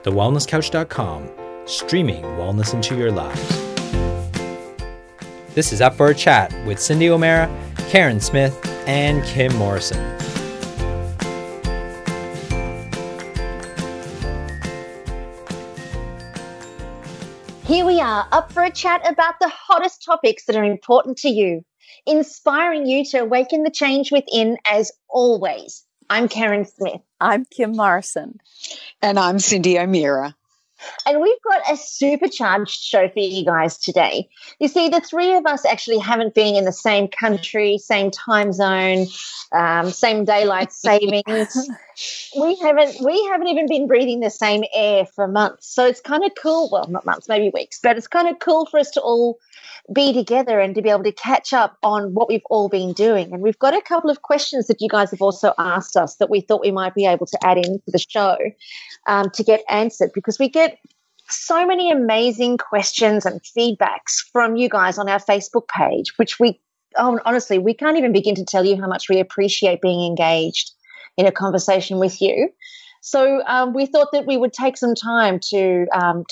thewellnesscouch.com, streaming wellness into your lives. This is Up for a Chat with Cyndi O'Meara, Carren Smith, and Kim Morrison. Here we are, up for a chat about the hottest topics that are important to you, inspiring you to awaken the change within as always. I'm Carren Smith. I'm Kim Morrison. And I'm Cyndi O'Meara. And we've got a supercharged show for you guys today. You see, the three of us actually haven't been in the same country, same time zone, same daylight savings. We haven't even been breathing the same air for months. So it's kind of cool. Well, not months, maybe weeks, but it's kind of cool for us to all be together and to be able to catch up on what we've all been doing. And we've got a couple of questions that you guys have also asked us that we thought we might be able to add into the show to get answered, because we get so many amazing questions and feedbacks from you guys on our Facebook page, which honestly, we can't even begin to tell you how much we appreciate being engaged in a conversation with you. So we thought that we would take some time to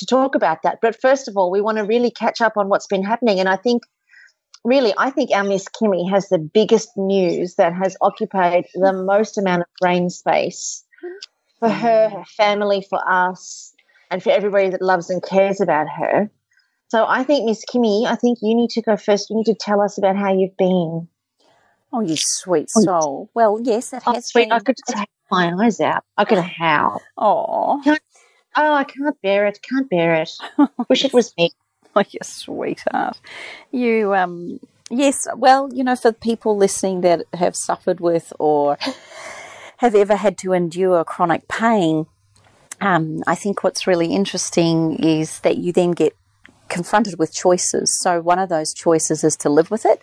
talk about that. But first of all, we want to really catch up on what's been happening. And I think our Miss Kimmy has the biggest news that has occupied the most amount of brain space for her family, for us, and for everybody that loves and cares about her. So I think, Miss Kimmy, you need to go first. You need to tell us about how you've been. Oh, you sweet soul. Well, yes, it has been. I could just have my eyes out. I could howl. Oh. I can't bear it. Can't bear it. Wish it was me. Oh, you sweetheart. You, yes, well, for people listening that have suffered with or have ever had to endure chronic pain, I think what's really interesting is that you then get confronted with choices. So one of those choices is to live with it.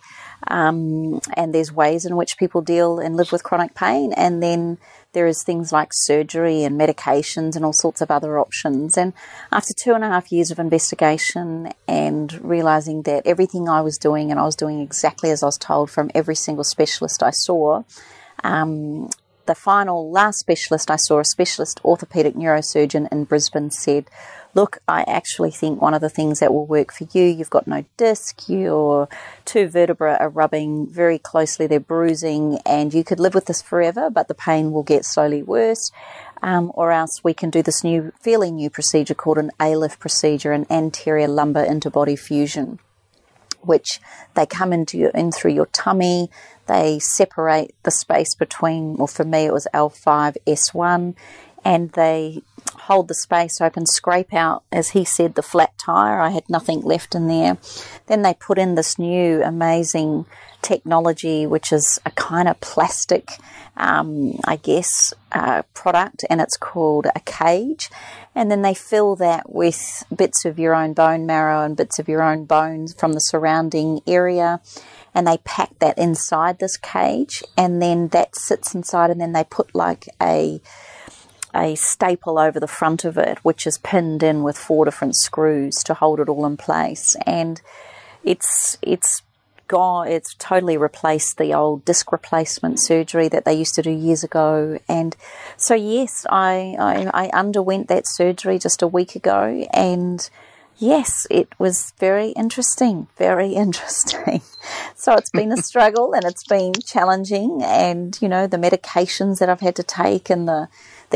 And there's ways in which people deal and live with chronic pain. And then there is things like surgery and medications and all sorts of other options. And after 2.5 years of investigation and realizing that everything I was doing, and I was doing exactly as I was told from every single specialist I saw, the last specialist I saw, a specialist orthopedic neurosurgeon in Brisbane, said, look, I actually think one of the things that will work for you, you've got no disc, your two vertebrae are rubbing very closely, they're bruising, and you could live with this forever, but the pain will get slowly worse, or else we can do this fairly new procedure called an ALIF procedure, an anterior lumbar interbody fusion, which they come in through your tummy. They separate the space between, well, for me it was L5, S1, and they hold the space open, scrape out, as he said, the flat tire. I had nothing left in there. Then they put in this new amazing technology, which is a kind of plastic, product, and it's called a cage. And then they fill that with bits of your own bone marrow and bits of your own bones from the surrounding area. And they pack that inside this cage, and then that sits inside, and then they put like a staple over the front of it, which is pinned in with 4 different screws to hold it all in place. And it's totally replaced the old disc replacement surgery that they used to do years ago. And so yes, I underwent that surgery just a week ago, and yes, it was very interesting, very interesting. So it's been a struggle, and it's been challenging, and the medications that I've had to take and the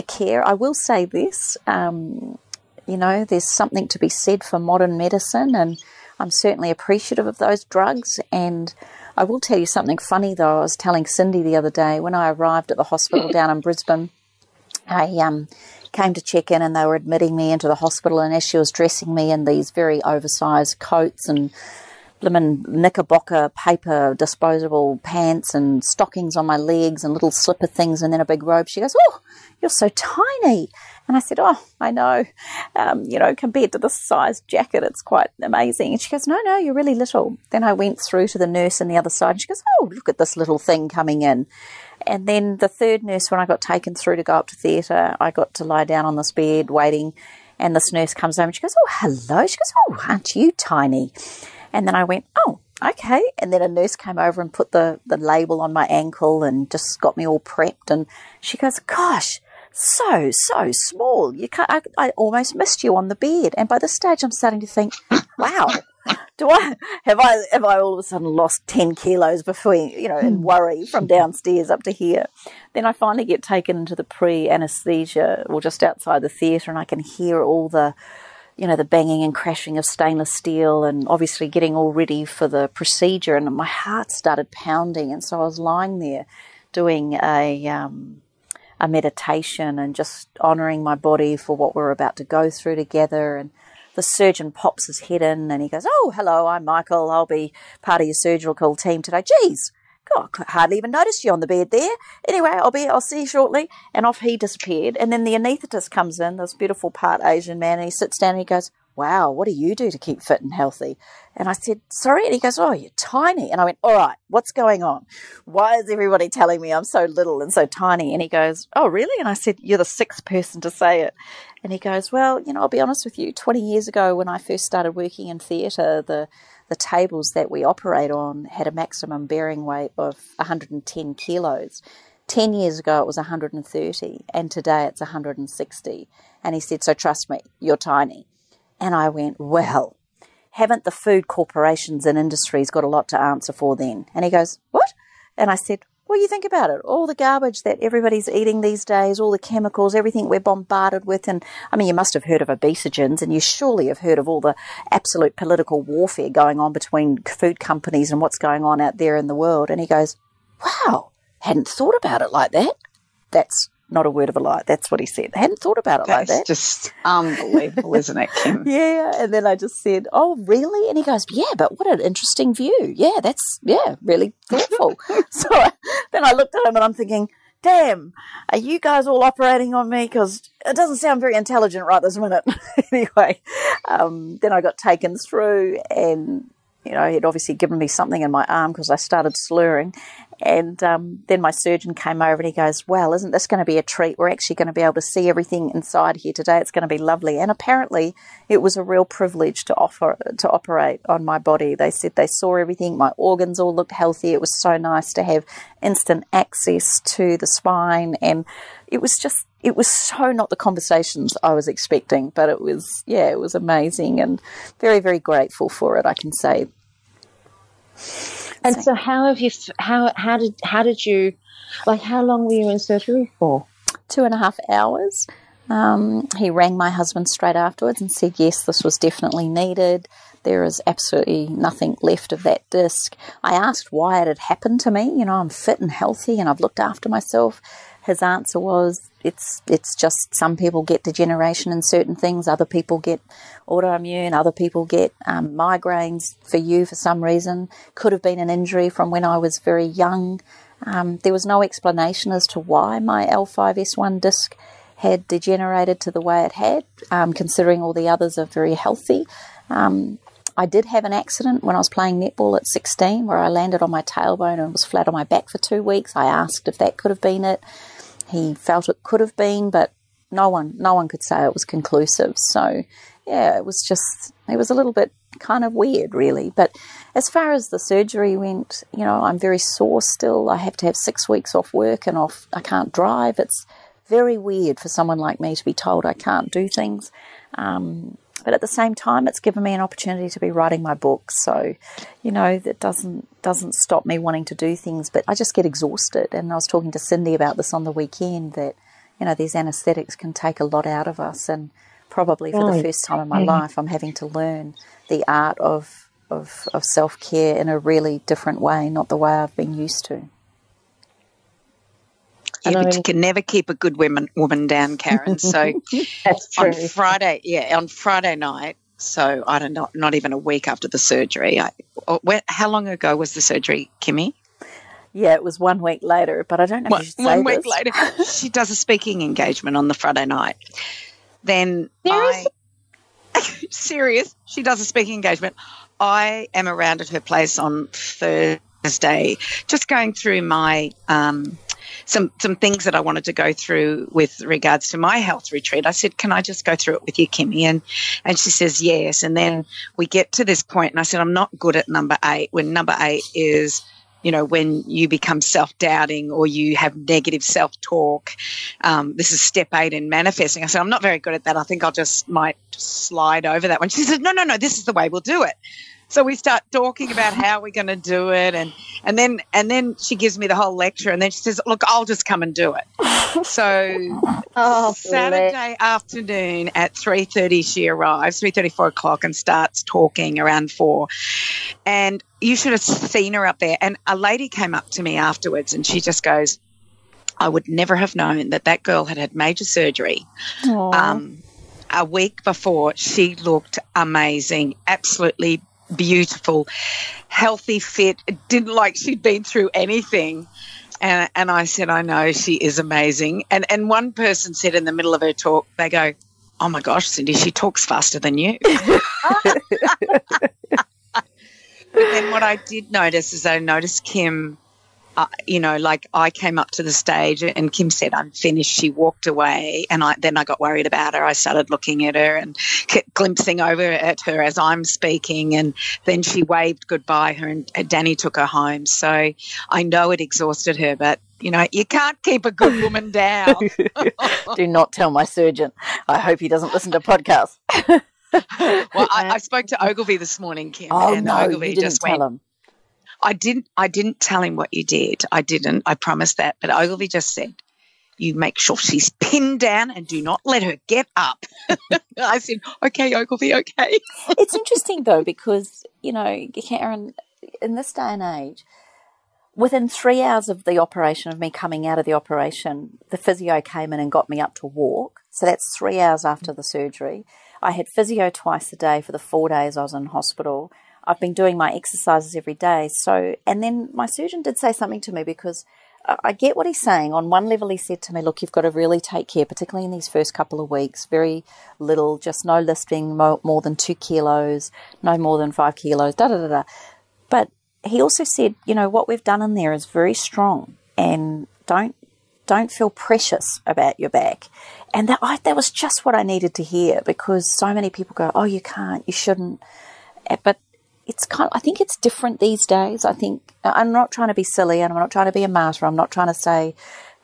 care. I will say this, there's something to be said for modern medicine, and I'm certainly appreciative of those drugs. And I will tell you something funny, though. I was telling Cyndi the other day, when I arrived at the hospital down in Brisbane, I came to check in, and they were admitting me into the hospital, and as she was dressing me in these very oversized coats and blimmin' knickerbocker paper disposable pants and stockings on my legs and little slipper things and then a big robe, she goes, oh, you're so tiny. And I said, oh, I know, compared to this size jacket, it's quite amazing. And she goes, no, you're really little. Then I went through to the nurse on the other side, and she goes, oh, look at this little thing coming in. And then the third nurse, when I got taken through to go up to theatre, I got to lie down on this bed waiting, and this nurse comes over and she goes, oh, hello. She goes, oh, aren't you tiny? And then I went, oh, okay. And then a nurse came over and put the label on my ankle and just got me all prepped. And she goes, gosh, so small. You can't. I almost missed you on the bed. And by this stage, I'm starting to think, wow, have I all of a sudden lost 10 kilos and worry from downstairs up to here? Then I finally get taken into the pre-anesthesia, or just outside the theatre, and I can hear all the banging and crashing of stainless steel, and obviously getting all ready for the procedure. And my heart started pounding, and so I was lying there doing a meditation and just honouring my body for what we're about to go through together. And the surgeon pops his head in and he goes, "Oh, hello, I'm Michael. I'll be part of your surgical team today." Geez, God, I hardly even noticed you on the bed there. Anyway, I'll see you shortly. And off he disappeared. And then the anaesthetist comes in, this beautiful part Asian man, and he sits down and he goes, "Wow, what do you do to keep fit and healthy?" And I said, "Sorry?" And he goes, "Oh, you're tiny." And I went, "All right, what's going on? Why is everybody telling me I'm so little and so tiny?" And he goes, "Oh, really?" And I said, "You're the sixth person to say it." And he goes, "Well, I'll be honest with you, 20 years ago when I first started working in theatre, the tables that we operate on had a maximum bearing weight of 110 kilos. 10 years ago it was 130, and today it's 160. And he said, "So trust me, you're tiny." And I went, "Well, haven't the food corporations and industries got a lot to answer for then?" And he goes, "What?" And I said, "Well, you think about it, all the garbage that everybody's eating these days, all the chemicals, everything we're bombarded with. And I mean, you must have heard of obesogens, and you surely have heard of all the absolute political warfare going on between food companies and what's going on out there in the world." And he goes, "Wow, hadn't thought about it like that." That's not a word of a lie. That's what he said. I hadn't thought about it like that. That's just unbelievable, isn't it, Kim? Yeah. And then I just said, "Oh, really?" And he goes, "Yeah, but what an interesting view. Yeah, that's really thoughtful." So then I looked at him and I'm thinking, damn, are you guys all operating on me? Because it doesn't sound very intelligent right this minute. Anyway, then I got taken through, and he'd obviously given me something in my arm because I started slurring. And then my surgeon came over and he goes, "Well, isn't this going to be a treat? We're actually going to be able to see everything inside here today. It's going to be lovely." And apparently it was a real privilege to operate on my body. They said they saw everything. My organs all looked healthy. It was so nice to have instant access to the spine. And it was so not the conversations I was expecting, but it was amazing, and very, very grateful for it, I can say. And so how did you, how long were you in surgery for? 2.5 hours. He rang my husband straight afterwards and said, yes, this was definitely needed. There is absolutely nothing left of that disc. I asked why it had happened to me. I'm fit and healthy and I've looked after myself. His answer was, it's just some people get degeneration in certain things, other people get autoimmune, other people get migraines. For some reason, could have been an injury from when I was very young. There was no explanation as to why my L5S1 disc had degenerated to the way it had, considering all the others are very healthy. I did have an accident when I was playing netball at 16 where I landed on my tailbone and was flat on my back for 2 weeks. I asked if that could have been it. He felt it could have been, but no one could say it was conclusive. So, yeah, it was a little bit kind of weird, really. But as far as the surgery went, I'm very sore still. I have to have 6 weeks off work and I can't drive. It's very weird for someone like me to be told I can't do things. But at the same time, it's given me an opportunity to be writing my book. So, that doesn't stop me wanting to do things, but I just get exhausted. And I was talking to Cyndi about this on the weekend, that, these anaesthetics can take a lot out of us. And probably for the first time in my life, I'm having to learn the art of self-care in a really different way, not the way I've been used to. Yeah, but you can never keep a good woman down, Carren. So that's true. On Friday night, so I don't know, not even a week after the surgery. How long ago was the surgery, Kimmy? Yeah, it was 1 week later, but I don't know if you should say 1 week later. She does a speaking engagement on the Friday night. Then serious, she does a speaking engagement. I am around at her place on Thursday, just going through my some things that I wanted to go through with regards to my health retreat. I said, can I just go through it with you, Kimmy? And she says, yes. And then we get to this point, and I said, I'm not good at number 8, when number 8 is when you become self-doubting or you have negative self-talk, this is step 8 in manifesting. I said, I'm not very good at that. I think might slide over that one. She said, no, this is the way we'll do it. So we start talking about how we're going to do it, and then she gives me the whole lecture, and then she says, look, I'll just come and do it. So Saturday afternoon at 3:30 she arrives, 3:30, 4 o'clock, and starts talking around 4. And you should have seen her up there. And a lady came up to me afterwards, and she just goes, I would never have known that girl had major surgery. A week before. She looked amazing, absolutely beautiful, healthy, fit. It didn't look like she'd been through anything. And I said, I know, she is amazing. And one person said in the middle of her talk, they go, oh my gosh, Cyndi, she talks faster than you. But then what I did notice is I noticed Kim, I came up to the stage and Kim said, I'm finished. She walked away, and then I got worried about her. I started looking at her and kept glimpsing over at her as I'm speaking, and then she waved goodbye her, and Danny took her home. So I know it exhausted her, but, you can't keep a good woman down. Do not tell my surgeon. I hope he doesn't listen to podcasts. Well, I spoke to Ogilvy this morning, Kim. Oh, and no, Ogilvy you didn't just tell went, him. I didn't tell him what you did. I didn't. I promised that. But Ogilvy just said, you make sure she's pinned down and do not let her get up. I said, okay, Ogilvy, okay. It's interesting, though, because, Carren, in this day and age, within 3 hours of the operation, of me coming out of the operation, the physio came in and got me up to walk. So that's 3 hours after the surgery. I had physio twice a day for the 4 days I was in hospital. I've been doing my exercises every day. So, and then my surgeon did say something to me, because I get what he's saying. On one level, he said to me, look, you've got to really take care, particularly in these first couple of weeks, very little, just no lifting more than 2 kilos, no more than 5 kilos, da-da-da-da. But he also said, what we've done in there is very strong, and don't feel precious about your back. And that was just what I needed to hear, because so many people go, oh, you can't, you shouldn't. But I think it's different these days. I think I'm not trying to be silly, and I'm not trying to be a martyr. I'm not trying to say,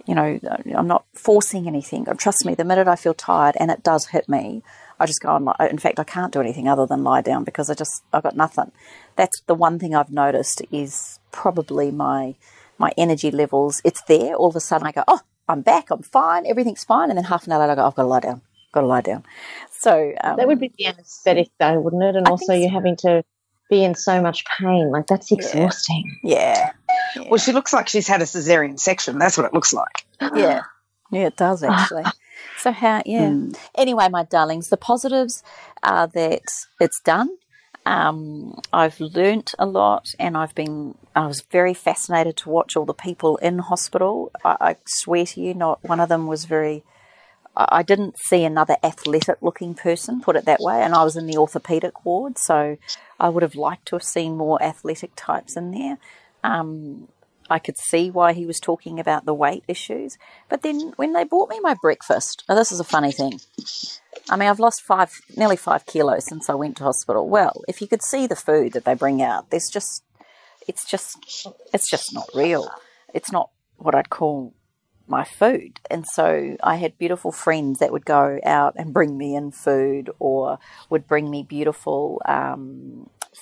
I'm not forcing anything. Trust me, the minute I feel tired and it does hit me, I just go on. In fact, I can't do anything other than lie down, because I've got nothing. That's the one thing I've noticed, is probably my energy levels. It's there. All of a sudden I go, oh, I'm back, I'm fine, everything's fine. And then half an hour later I go, I've got to lie down. So that would be the anaesthetic though, wouldn't it? And also you're having to be in so much pain. Like, that's exhausting. Yeah. Well, she looks like she's had a cesarean section. That's what it looks like. Yeah. Yeah, it does actually. So Anyway, my darlings, the positives are that it's done. I've learnt a lot, and I was very fascinated to watch all the people in hospital. I swear to you, not one of them was I didn't see another athletic looking person, put it that way, and I was in the orthopaedic ward, so I would have liked to have seen more athletic types in there. I could see why he was talking about the weight issues. But then when they bought me my breakfast, now this is a funny thing. I mean, I've lost nearly 5 kilos since I went to hospital. Well, if you could see the food that they bring out, it's just not real. It's not what I'd call my food. And so I had beautiful friends that would go out and bring me in food, or would bring me beautiful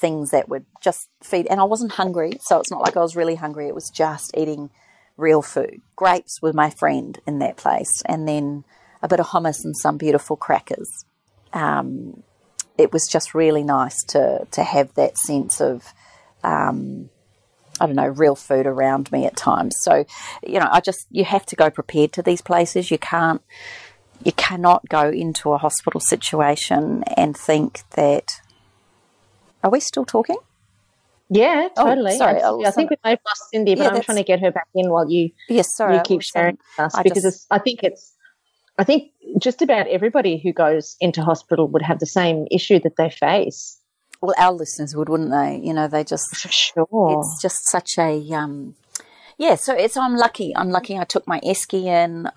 things that would just feed. And I wasn't hungry, so it's not like I was really hungry. It was just eating real food. Grapes were my friend in that place, and then a bit of hummus and some beautiful crackers. It was just really nice to have that sense of, real food around me at times. So, you have to go prepared to these places. You cannot go into a hospital situation and think that, are we still talking? Yeah, totally. Oh, sorry. I think we may have lost Cyndi, but I'm trying to get her back in while you keep sharing with us, because I think just about everybody who goes into hospital would have the same issue that they face. Well, our listeners would, wouldn't they? They just, for sure. It's just such a, so I'm lucky. I took my esky in.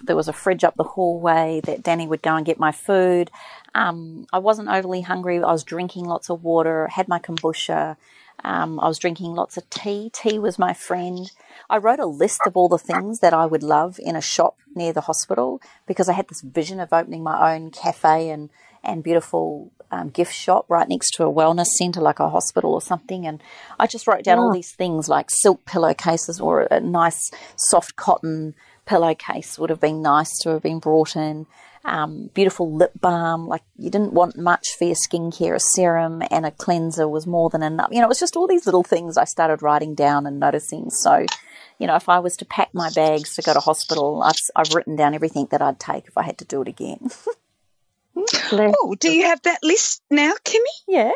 There was a fridge up the hallway that Danny would go and get my food. I wasn't overly hungry. I was drinking lots of water, had my kombucha. I was drinking lots of tea. Tea was my friend. I wrote a list of all the things that I would love in a shop near the hospital, because I had this vision of opening my own cafe and beautiful gift shop right next to a wellness centre, like a hospital or something. And I just wrote down all these things, like silk pillowcases, or a nice soft cotton pillowcase would have been nice to have been brought in. Beautiful lip balm, like you didn't want much for your skincare. A serum and a cleanser was more than enough. You know, it was just all these little things I started writing down and noticing. So, you know, if I was to pack my bags to go to hospital, I've written down everything that I'd take if I had to do it again. Oh, do you have that list now, Kimmy? Yeah.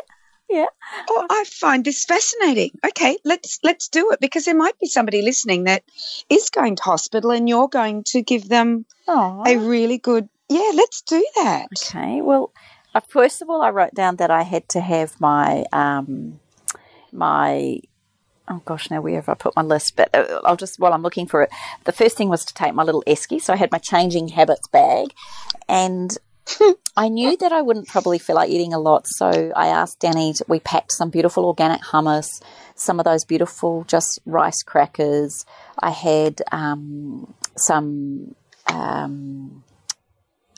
Oh, I find this fascinating. Okay, let's do it, because there might be somebody listening that is going to hospital and you're going to give them a really good, let's do that. Okay, well, first of all, I wrote down that I had to have my, oh gosh, now where have I put my list? But I'll just, while I'm looking for it, the first thing was to take my little esky. So I had my changing habits bag, and I knew that I wouldn't probably feel like eating a lot, so I asked Danny, we packed some beautiful organic hummus, some of those beautiful just rice crackers. I had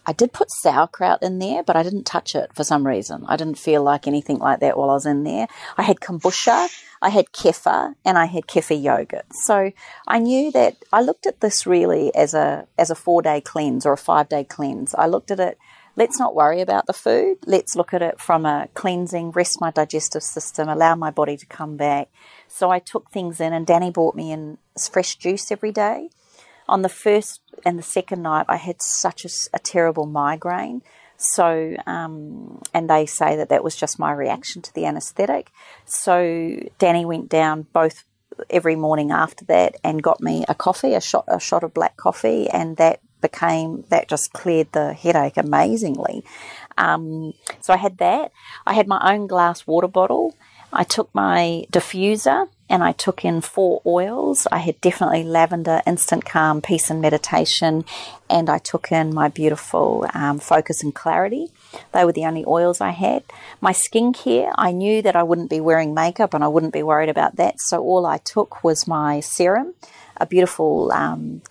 I did put sauerkraut in there, but I didn't touch it for some reason. I didn't feel like anything like that while I was in there. I had kombucha, I had kefir, and I had kefir yogurt. So I knew that I looked at this really as a 4-day cleanse or a 5-day cleanse. I looked at it, let's not worry about the food. Let's look at it from a cleansing, rest my digestive system, allow my body to come back. So I took things in, and Danny brought me in fresh juice every day. On the first and the second night, I had such a terrible migraine. So, and they say that was just my reaction to the anaesthetic. So Danny went down every morning after that and got me a coffee, a shot of black coffee, and that just cleared the headache amazingly. So I had that. I had my own glass water bottle. I took my diffuser and I took in 4 oils. I had definitely lavender, instant calm, peace and meditation, and I took in my beautiful focus and clarity. They were the only oils I had. My skincare, I knew that I wouldn't be wearing makeup and I wouldn't be worried about that, so all I took was my serum, a beautiful,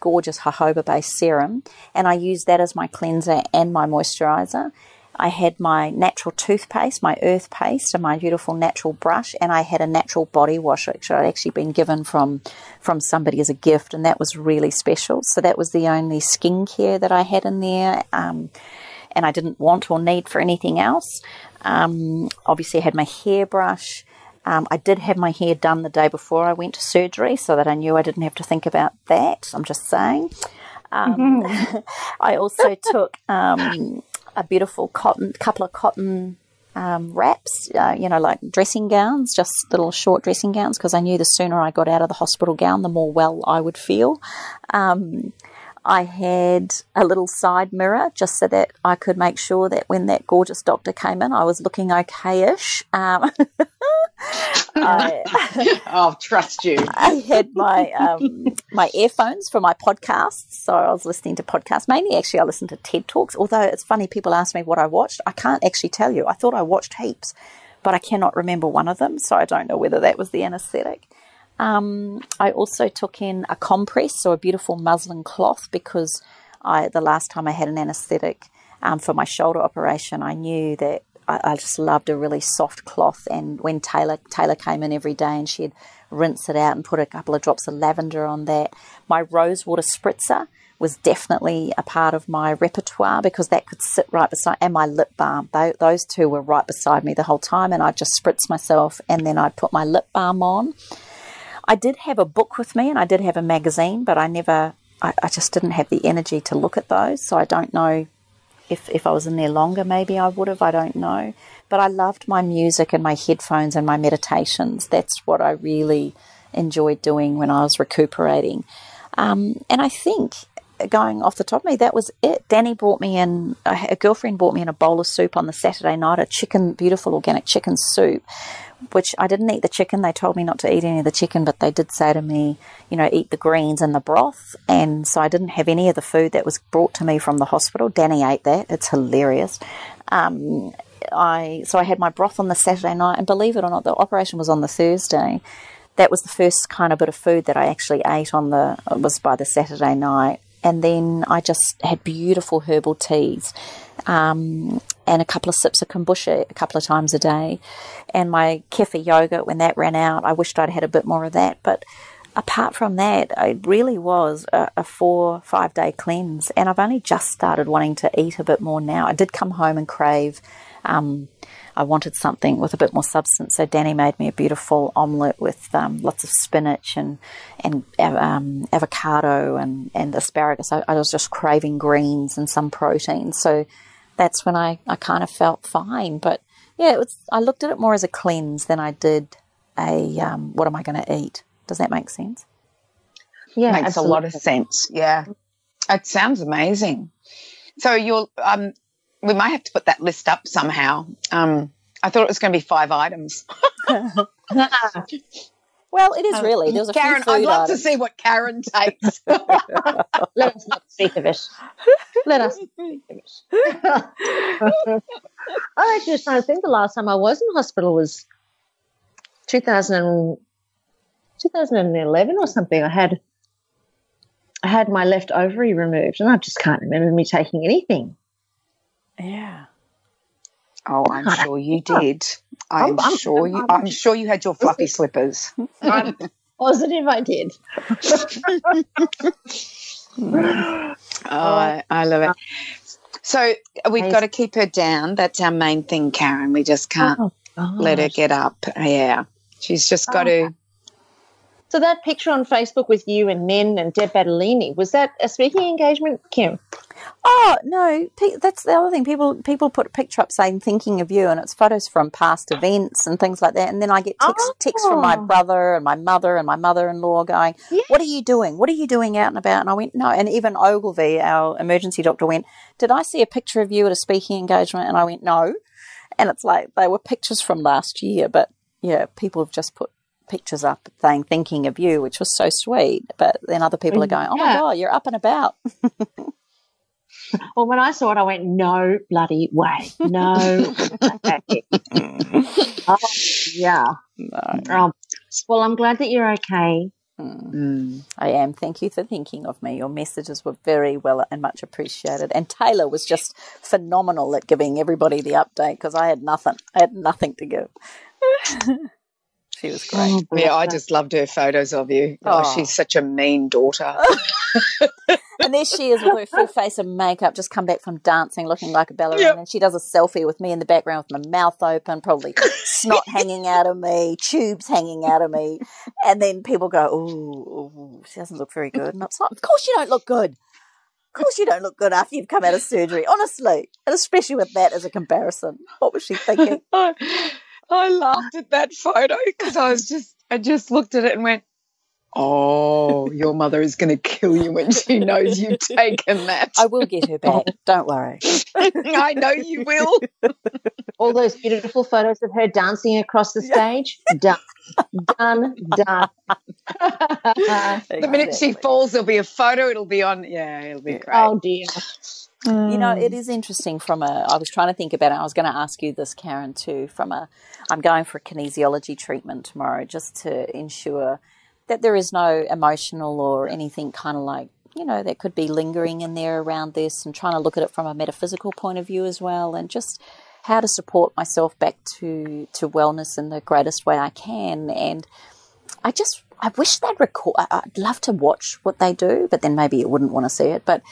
gorgeous jojoba-based serum, and I used that as my cleanser and my moisturizer. I had my natural toothpaste, my earth paste, and my beautiful natural brush, and I had a natural body wash, which I'd actually been given from somebody as a gift, and that was really special. So that was the only skincare that I had in there, and I didn't want or need for anything else. Obviously, I had my hairbrush. I did have my hair done the day before I went to surgery, so that I knew I didn't have to think about that. I'm just saying. I also took a beautiful couple of cotton wraps, like dressing gowns, just little short dressing gowns, because I knew the sooner I got out of the hospital gown, the more well I would feel. I had a little side mirror just so that I could make sure that when that gorgeous doctor came in, I was looking okay-ish. I'll trust you. I had my my earphones for my podcasts, so I was listening to podcasts. Mainly, actually, I listened to TED Talks, although it's funny, people ask me what I watched. I can't actually tell you. I thought I watched heaps, but I cannot remember one of them, so I don't know whether that was the anaesthetic. I also took in a compress, so a beautiful muslin cloth, because the last time I had an anaesthetic for my shoulder operation, I knew that I just loved a really soft cloth. And when Taylor came in every day, and she'd rinse it out and put a couple of drops of lavender on that. My rosewater spritzer was definitely a part of my repertoire, because that could sit right beside, and my lip balm. Those two were right beside me the whole time, and I'd just spritz myself and then I'd put my lip balm on. I did have a book with me, and I did have a magazine, but I just didn't have the energy to look at those, so I don't know if I was in there longer, maybe I would have, I don't know. But I loved my music and my headphones and my meditations. That's what I really enjoyed doing when I was recuperating. And I think, going off the top of me, that was it. Danny brought me in, a girlfriend brought me in a bowl of soup on the Saturday night, beautiful organic chicken soup, which I didn't eat the chicken. They told me not to eat any of the chicken, but they did say to me, eat the greens and the broth. And so I didn't have any of the food that was brought to me from the hospital. Danny ate that. It's hilarious. I had my broth on the Saturday night, and believe it or not, the operation was on the Thursday. That was the first kind of bit of food that I actually ate was by the Saturday night. And then I just had beautiful herbal teas and a couple of sips of kombucha a couple of times a day. And my kefir yogurt, when that ran out, I wished I'd had a bit more of that. But apart from that, it really was a 4-5 day cleanse. And I've only just started wanting to eat a bit more now. I did come home and crave I wanted something with a bit more substance, so Danny made me a beautiful omelette with lots of spinach and avocado and asparagus. I was just craving greens and some protein, so that's when I kind of felt fine. But yeah, I looked at it more as a cleanse than I did what am I going to eat? Does that make sense? Yeah, makes absolutely. a lot of sense. Yeah, it sounds amazing. So you'll we might have to put that list up somehow. I thought it was going to be 5 items. Well, it is really. There's a Carren, few food I'd love items. to see what Carren takes. Let us not speak of it. Let us not speak of it. I actually was trying to think the last time I was in hospital was 2011 or something. I had my left ovary removed, and I just can't remember me taking anything. Yeah. Oh, I'm sure you did. I'm sure you had your fluffy slippers. I'm positive I did. I love it. So we've got to keep her down. That's our main thing, Carren. We just can't let her get up. Yeah. She's just got to. So that picture on Facebook with you and Nen and Deb Badalini, was that a speaking engagement, Kim? Oh, no, that's the other thing. People put a picture up saying thinking of you, and it's photos from past events and things like that. And then I get texts from my brother and my mother-in-law going, What are you doing? What are you doing out and about? And I went, no. And even Ogilvy, our emergency doctor, went, did I see a picture of you at a speaking engagement? And I went, no. And it's like they were pictures from last year. But, yeah, people have just put pictures up saying thinking of you, which was so sweet. But then other people are going, oh, my God, you're up and about. Well, when I saw it, I went, no bloody way. No. Yeah. No. Well, I'm glad that you're okay. I am. Thank you for thinking of me. Your messages were very well and much appreciated. And Taylor was just phenomenal at giving everybody the update because I had nothing. I had nothing to give. She was great. Yeah, I just loved her photos of you. Oh, she's such a mean daughter. And there she is with her full face of makeup, just come back from dancing looking like a ballerina. And she does a selfie with me in the background with my mouth open, probably snot hanging out of me, tubes hanging out of me. And then people go, ooh, she doesn't look very good. And it's like, of course you don't look good. Of course you don't look good after you've come out of surgery, honestly. And especially with that as a comparison. What was she thinking? I laughed at that photo because I just looked at it and went, oh, your mother is going to kill you when she knows you've taken that. I will get her back. Don't worry. I know you will. All those beautiful photos of her dancing across the stage, done. The minute she falls, there'll be a photo. It'll be on. Yeah, it'll be great. Oh, dear. You know, it is interesting I was trying to think about it. I was going to ask you this, Carren, too, I'm going for a kinesiology treatment tomorrow just to ensure that there is no emotional or anything kind of like, that could be lingering in there around this, and trying to look at it from a metaphysical point of view as well, and just how to support myself back to wellness in the greatest way I can. And I wish they'd record. I'd love to watch what they do, but then maybe you wouldn't want to see it. But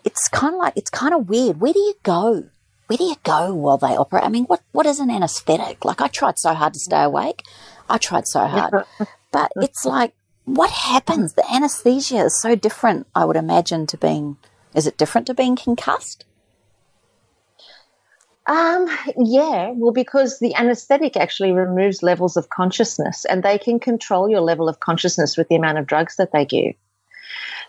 it's kind of weird. Where do you go? Where do you go while they operate? I mean, what is an anesthetic? Like, I tried so hard to stay awake. I tried so hard. But it's like, what happens? The anesthesia is so different, I would imagine, is it different to being concussed? Yeah, well, because the anesthetic actually removes levels of consciousness, and they can control your level of consciousness with the amount of drugs that they give.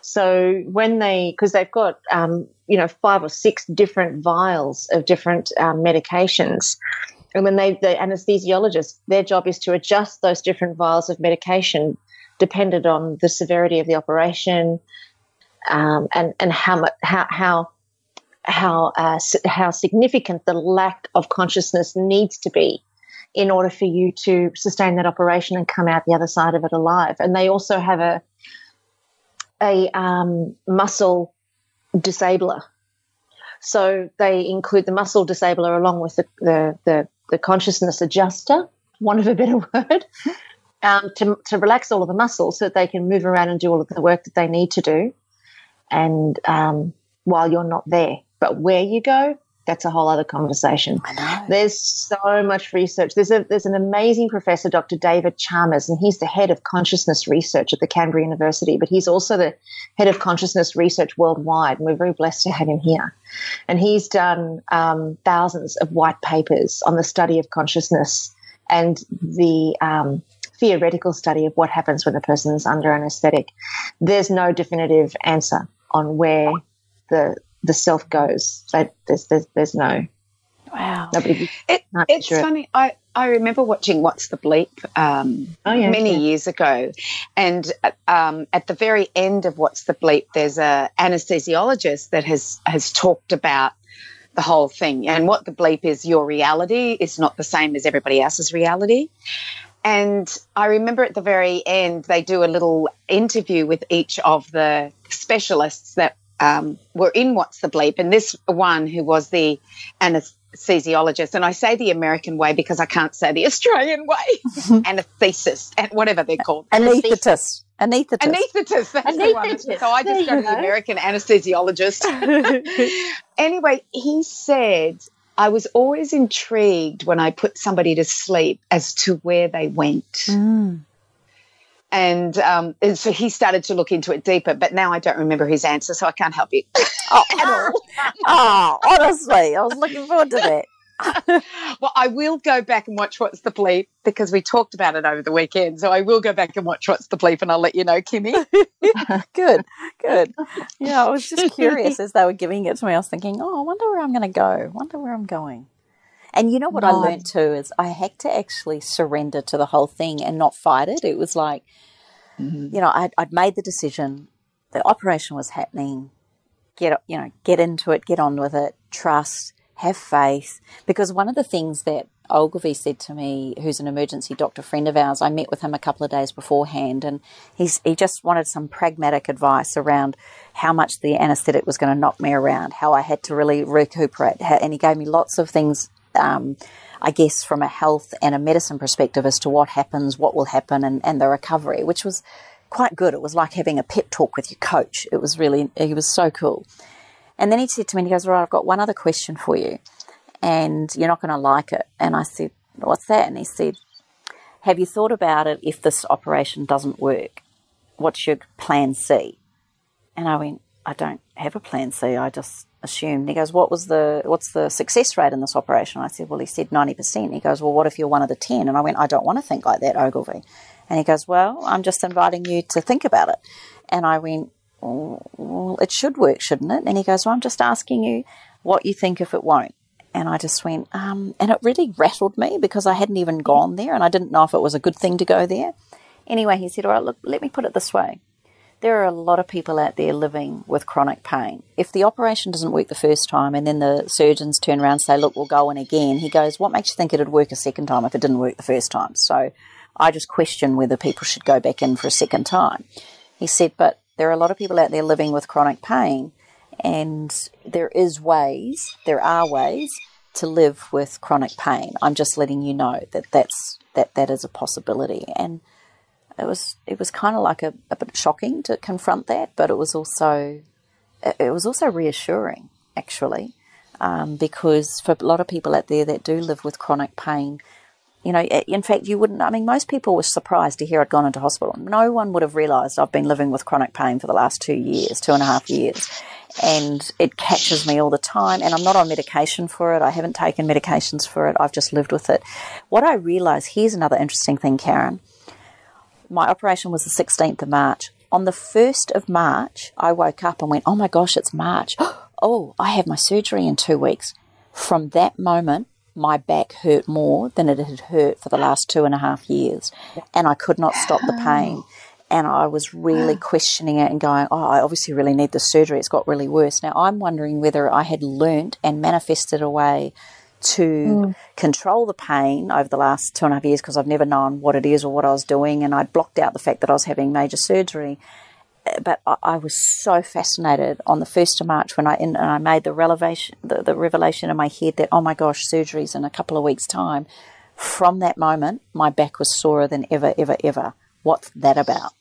So because they've got, 5 or 6 different vials of different medications, and when the anesthesiologist, their job is to adjust those different vials of medication dependent on the severity of the operation, and how how significant the lack of consciousness needs to be in order for you to sustain that operation and come out the other side of it alive. And they also have a muscle disabler. So they include the muscle disabler along with the consciousness adjuster, want of a better word, to relax all of the muscles so that they can move around and do all of the work that they need to do, and while you're not there. But where you go, that's a whole other conversation. I know. There's so much research. There's an amazing professor, Dr. David Chalmers, and he's the head of consciousness research at the Canberra University, but he's also the head of consciousness research worldwide, and we're very blessed to have him here. And he's done thousands of white papers on the study of consciousness and the theoretical study of what happens when a person is under anesthetic. There's no definitive answer on where the self goes. There's no. Wow. It's funny. I remember watching What's the Bleep many years ago, and at the very end of What's the Bleep, there's a anesthesiologist that has talked about the whole thing, and what the bleep is, your reality is not the same as everybody else's reality. And I remember at the very end they do a little interview with each of the specialists that were in What's the Bleep, and this one who was the anesthesiologist, and I say the American way because I can't say the Australian way, anaesthetist, and whatever they're called. Anaesthetist. Anaesthetist, that's the one. So I just go to the American anesthesiologist. Anyway, he said, I was always intrigued when I put somebody to sleep as to where they went. Mm. And so he started to look into it deeper, but now I don't remember his answer, so I can't help you at all. Oh, honestly, I was looking forward to that. Well, I will go back and watch What's the Bleep because we talked about it over the weekend. So I will go back and watch What's the Bleep, and I'll let you know, Kimmy. Good. Yeah, I was just curious as they were giving it to me. I was thinking, I wonder where I'm going to go. Wonder where I'm going. And you know what I learned too is I had to actually surrender to the whole thing and not fight it. It was like, I'd made the decision. The operation was happening. Get into it. Get on with it. Trust. Have faith. Because one of the things that Ogilvy said to me, who's an emergency doctor friend of ours, I met with him a couple of days beforehand, and he just wanted some pragmatic advice around how much the anaesthetic was going to knock me around, how I had to really recuperate. And he gave me lots of things, I guess, from a health and a medicine perspective as to what happens, what will happen, and the recovery, which was quite good. It was like having a pep talk with your coach. He was so cool. And then he said to me, he goes, right, I've got one other question for you, and you're not going to like it. And I said, what's that? And he said, have you thought about it if this operation doesn't work? What's your plan C? And I went, I don't have a plan C. I just assumed. He goes, what's the success rate in this operation? I said, well, he said 90%. He goes, well, what if you're one of the 10? And I went, I don't want to think like that, Ogilvy. And he goes, well, I'm just inviting you to think about it. And I went, well, it should work, shouldn't it? And he goes, well, I'm just asking you what you think if it won't. And I just went, and it really rattled me because I hadn't even gone there and I didn't know if it was a good thing to go there. Anyway, he said, all right, look, let me put it this way. There are a lot of people out there living with chronic pain. If the operation doesn't work the first time and then the surgeons turn around and say, look, we'll go in again, he goes, what makes you think it'd work a second time if it didn't work the first time? So I just question whether people should go back in for a second time. He said, but there are a lot of people out there living with chronic pain, and there are ways to live with chronic pain. I'm just letting you know that is a possibility. And it was kind of like a bit shocking to confront that, but it was also reassuring, actually, because for a lot of people out there that do live with chronic pain, in fact, most people were surprised to hear I'd gone into hospital. No one would have realised I've been living with chronic pain for the last 2.5 years. And it catches me all the time. And I'm not on medication for it. I haven't taken medications for it. I've just lived with it. What I realised, here's another interesting thing, Carren. My operation was the 16th of March. On the 1st of March, I woke up and went, oh my gosh, it's March. Oh, I have my surgery in 2 weeks. From that moment, my back hurt more than it had hurt for the last 2.5 years, and I could not stop the pain. And I was really questioning it and going, oh, I obviously really need the surgery. It's got really worse. Now, I'm wondering whether I had learnt and manifested a way to control the pain over the last 2.5 years, because I've never known what it is or what I was doing, and I'd blocked out the fact that I was having major surgery. But I was so fascinated on the 1st of March when I made the revelation in my head that, oh my gosh, surgery's in a couple of weeks' time. From that moment, my back was sorer than ever, ever, ever. What's that about?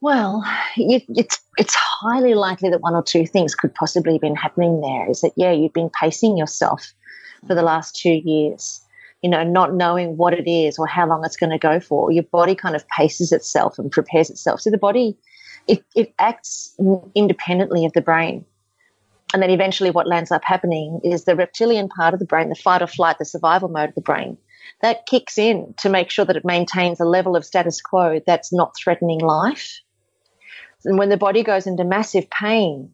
Well, it's highly likely that one or two things could possibly have been happening there. Is that, you've been pacing yourself for the last 2 years, not knowing what it is or how long it's going to go for. Your body kind of paces itself and prepares itself. So the body, it acts independently of the brain. And then eventually what ends up happening is the reptilian part of the brain, the fight or flight, the survival mode of the brain, that kicks in to make sure that it maintains a level of status quo that's not threatening life. And when the body goes into massive pain,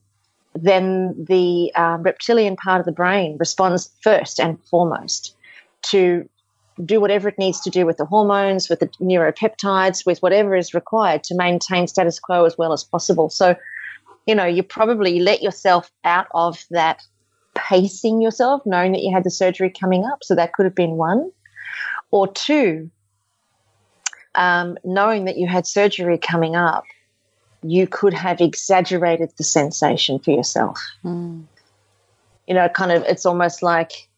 then the reptilian part of the brain responds first and foremost to do whatever it needs to do with the hormones, with the neuropeptides, with whatever is required to maintain status quo as well as possible. So, you probably let yourself out of that pacing yourself, knowing that you had the surgery coming up. So that could have been one. Or two, knowing that you had surgery coming up, you could have exaggerated the sensation for yourself. It's almost like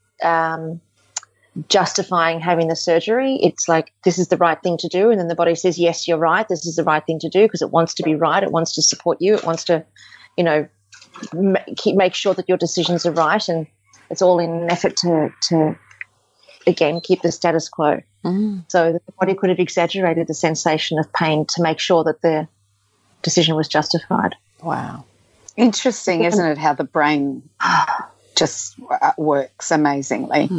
justifying having the surgery. It's like, this is the right thing to do. And then the body says, yes, you're right. This is the right thing to do because it wants to be right. It wants to support you. It wants to, make sure that your decisions are right. And it's all in an effort to again, keep the status quo. So the body could have exaggerated the sensation of pain to make sure that the decision was justified. Wow. Interesting, isn't it, how the brain just works amazingly.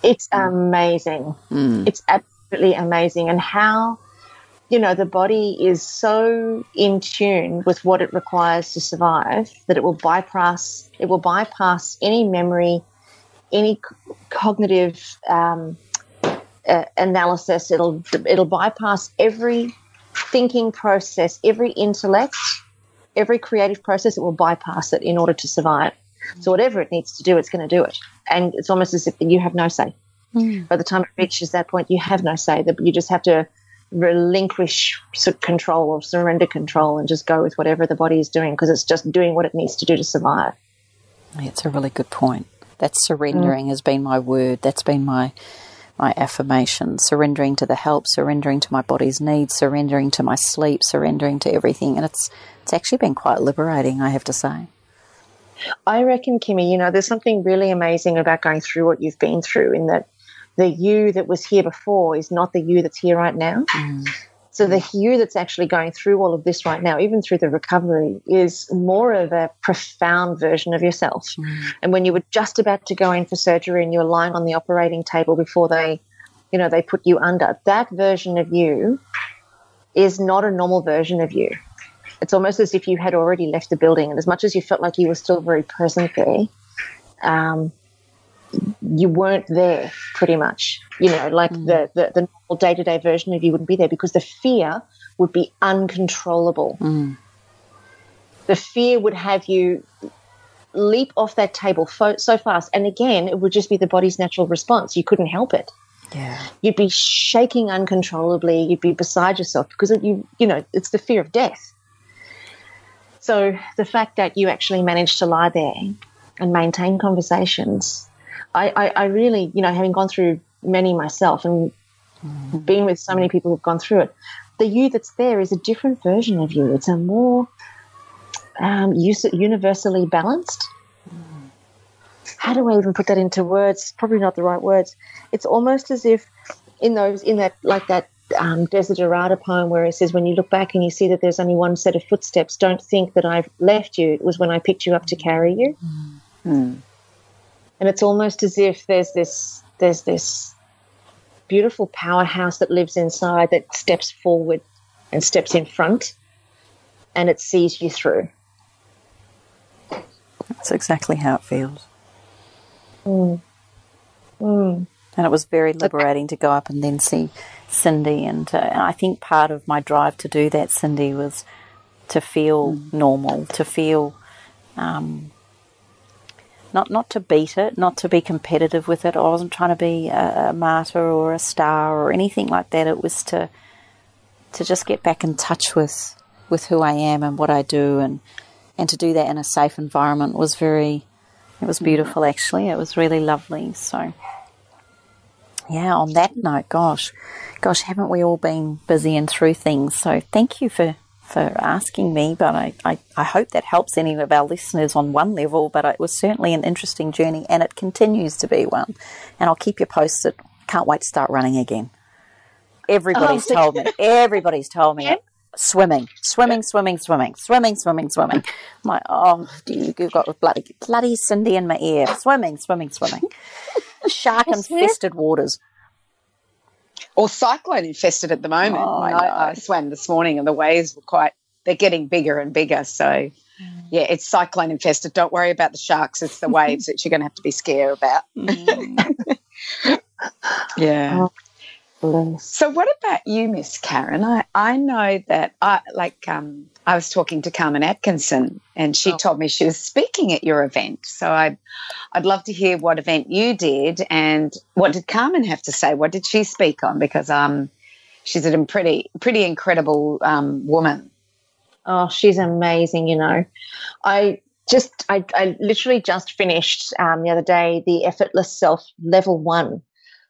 It's amazing. It's absolutely amazing. And how, the body is so in tune with what it requires to survive that it will bypass any memory, any cognitive analysis. It'll bypass every thinking process, every intellect, every creative process. It will bypass it in order to survive. So whatever it needs to do, it's going to do it. And it's almost as if you have no say. By the time it reaches that point, you have no say. You just have to relinquish control or surrender control and just go with whatever the body is doing, because it's just doing what it needs to do to survive. It's a really good point. That surrendering has been my word. That's been my affirmation. Surrendering to the help, surrendering to my body's needs, surrendering to my sleep, surrendering to everything. And it's actually been quite liberating, I have to say. I reckon, Kimmy, there's something really amazing about going through what you've been through, in that the you that was here before is not the you that's here right now. So the you that's actually going through all of this right now, even through the recovery, is more of a profound version of yourself. And when you were just about to go in for surgery and you were lying on the operating table before they put you under, that version of you is not a normal version of you. It's almost as if you had already left the building, and as much as you felt like you were still very present there, you weren't there pretty much. The normal day-to-day version of you wouldn't be there, because the fear would be uncontrollable. The fear would have you leap off that table so fast, and again, it would just be the body's natural response. You couldn't help it. Yeah. You'd be shaking uncontrollably. You'd be beside yourself because it's the fear of death. So the fact that you actually managed to lie there and maintain conversations, I really, having gone through many myself and being with so many people who've gone through it, the you that's there is a different version of you. It's a more universally balanced. How do I even put that into words? Probably not the right words. It's almost as if in that Desiderata poem where it says, when you look back and you see that there's only one set of footsteps, don't think that I've left you. It was when I picked you up to carry you. And it's almost as if there's this beautiful powerhouse that lives inside that steps forward and steps in front, and it sees you through. That's exactly how it feels. And it was very liberating to go up and then see Cyndi. And I think part of my drive to do that, Cyndi, was to feel normal, to feel not to beat it, not to be competitive with it. I wasn't trying to be a martyr or a star or anything like that. It was to just get back in touch with who I am and what I do, and to do that in a safe environment was beautiful, actually. It was really lovely. So, yeah, on that note, gosh, haven't we all been busy and through things? So thank you for asking me, but I hope that helps any of our listeners on one level, but it was certainly an interesting journey, and it continues to be one. And I'll keep you posted. Can't wait to start running again. Everybody's told me. Yep. Swimming. I'm like, oh, you've got bloody Cyndi in my ear. Swimming. Shark-infested waters. Or cyclone-infested at the moment. Oh, I swam this morning and the waves were they're getting bigger and bigger. So, yeah, it's cyclone-infested. Don't worry about the sharks. It's the waves that you're going to have to be scared about. Yeah. Oh, bless. So what about you, Miss Carren? I know that I was talking to Carmen Atkinson, and she told me she was speaking at your event. So I'd love to hear what event you did, and what did Carmen have to say? What did she speak on? Because she's a pretty incredible woman. Oh, she's amazing, you know. I literally just finished the other day the Effortless Self Level 1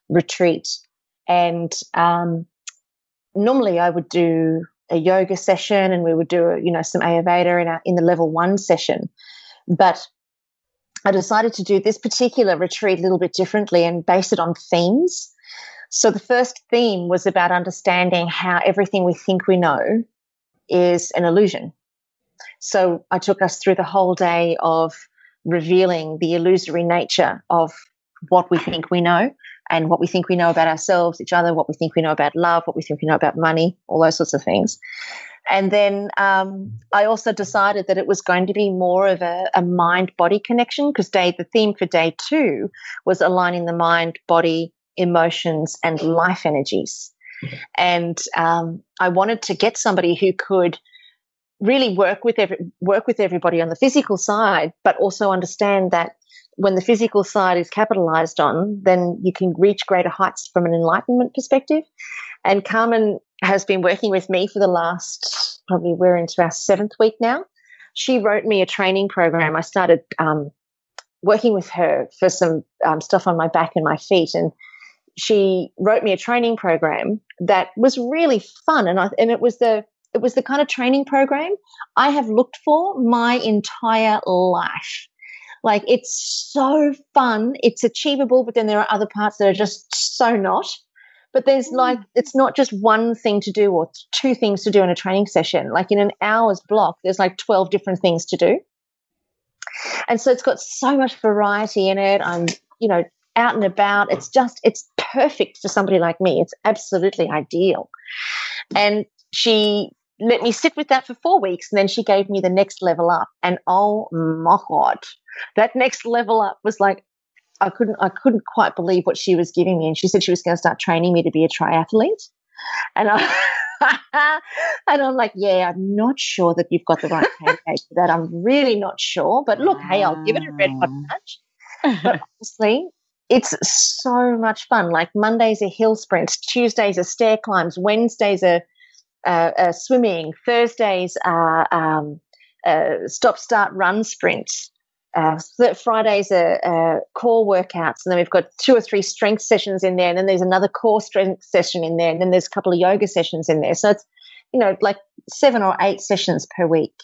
retreat. And normally I would do a yoga session, and we would do some Ayurveda in the level 1 session. But I decided to do this particular retreat a little bit differently and base it on themes. So the first theme was about understanding how everything we think we know is an illusion. So I took us through the whole day of revealing the illusory nature of what we think we know, and what we think we know about ourselves, each other, what we think we know about love, what we think we know about money, all those sorts of things. And then I also decided that it was going to be more of a mind-body connection, because the theme for day 2 was aligning the mind, body, emotions, and life energies. And I wanted to get somebody who could really work with everybody on the physical side, but also understand that when the physical side is capitalized on, then you can reach greater heights from an enlightenment perspective. And Carmen has been working with me for the last, probably we're into our 7th week now. She wrote me a training program. I started working with her for some stuff on my back and my feet, and she wrote me a training program that was really fun, and it was the kind of training program I have looked for my entire life. Like, it's so fun, it's achievable, but then there are other parts that are just so not. But there's it's not just one thing to do or 2 things to do in a training session. Like, in an hour's block, there's like 12 different things to do. And so it's got so much variety in it. I'm, out and about. It's perfect for somebody like me. It's absolutely ideal. And she let me sit with that for 4 weeks, and then she gave me the next level up. And oh my God, that next level up was like, I couldn't quite believe what she was giving me. And she said she was going to start training me to be a triathlete. And I'm like, yeah, I'm not sure that you've got the right candidate for that. I'm really not sure. But look, hey, I'll give it a red hot touch. But honestly, it's so much fun. Like, Mondays are hill sprints, Tuesdays are stair climbs, Wednesdays are swimming, Thursdays are stop, start, run sprints. Fridays are core workouts, and then we've got 2 or 3 strength sessions in there, and then there's another core strength session in there, and then there's a couple of yoga sessions in there. So it's, like 7 or 8 sessions per week.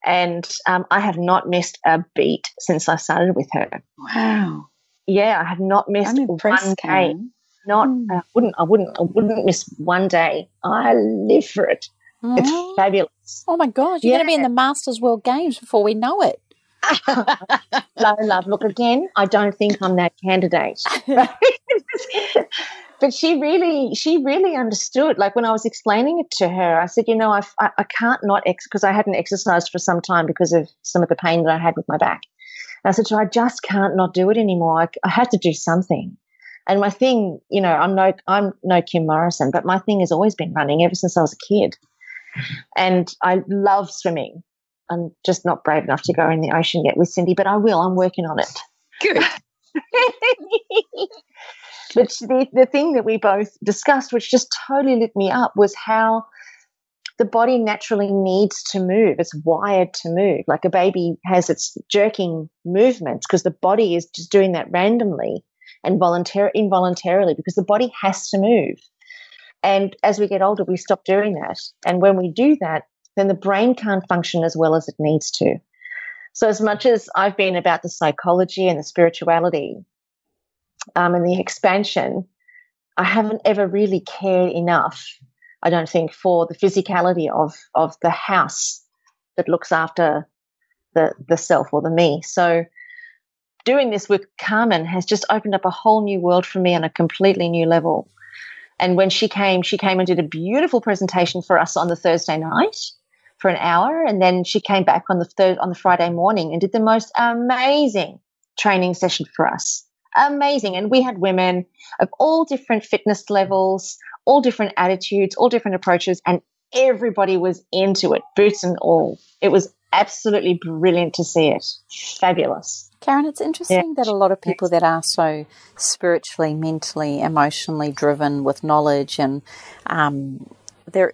And I have not missed a beat since I started with her. Wow. Yeah, I have not missed one day. Karen. I wouldn't miss one day. I live for it. Oh. It's fabulous. Oh my God, you're going to be in the Masters World Games before we know it. Love. Look, again, I don't think I'm that candidate. But she really understood. Like, when I was explaining it to her, I said, I can't not because I hadn't exercised for some time because of some of the pain that I had with my back. And I said to her, I just can't not do it anymore. I had to do something. And my thing, I'm no Kim Morrison, but my thing has always been running ever since I was a kid. And I love swimming. I'm just not brave enough to go in the ocean yet with Cyndi, but I will. I'm working on it. Good. But the thing that we both discussed, which just totally lit me up, was how the body naturally needs to move. It's wired to move. Like a baby has its jerking movements because the body is just doing that randomly and involuntarily, because the body has to move. And as we get older, we stop doing that. And when we do that, then the brain can't function as well as it needs to. So as much as I've been about the psychology and the spirituality and the expansion, I haven't ever really cared enough, I don't think, for the physicality of the house that looks after the self or the me. So doing this with Carmen has just opened up a whole new world for me on a completely new level. And when she came and did a beautiful presentation for us on the Thursday night for an hour, and then she came back on the Friday morning and did the most amazing training session for us. Amazing. And we had women of all different fitness levels, all different attitudes, all different approaches, and everybody was into it, boots and all. It was absolutely brilliant to see it. Fabulous. Carren, it's interesting that a lot of people that are so spiritually, mentally, emotionally driven with knowledge, and there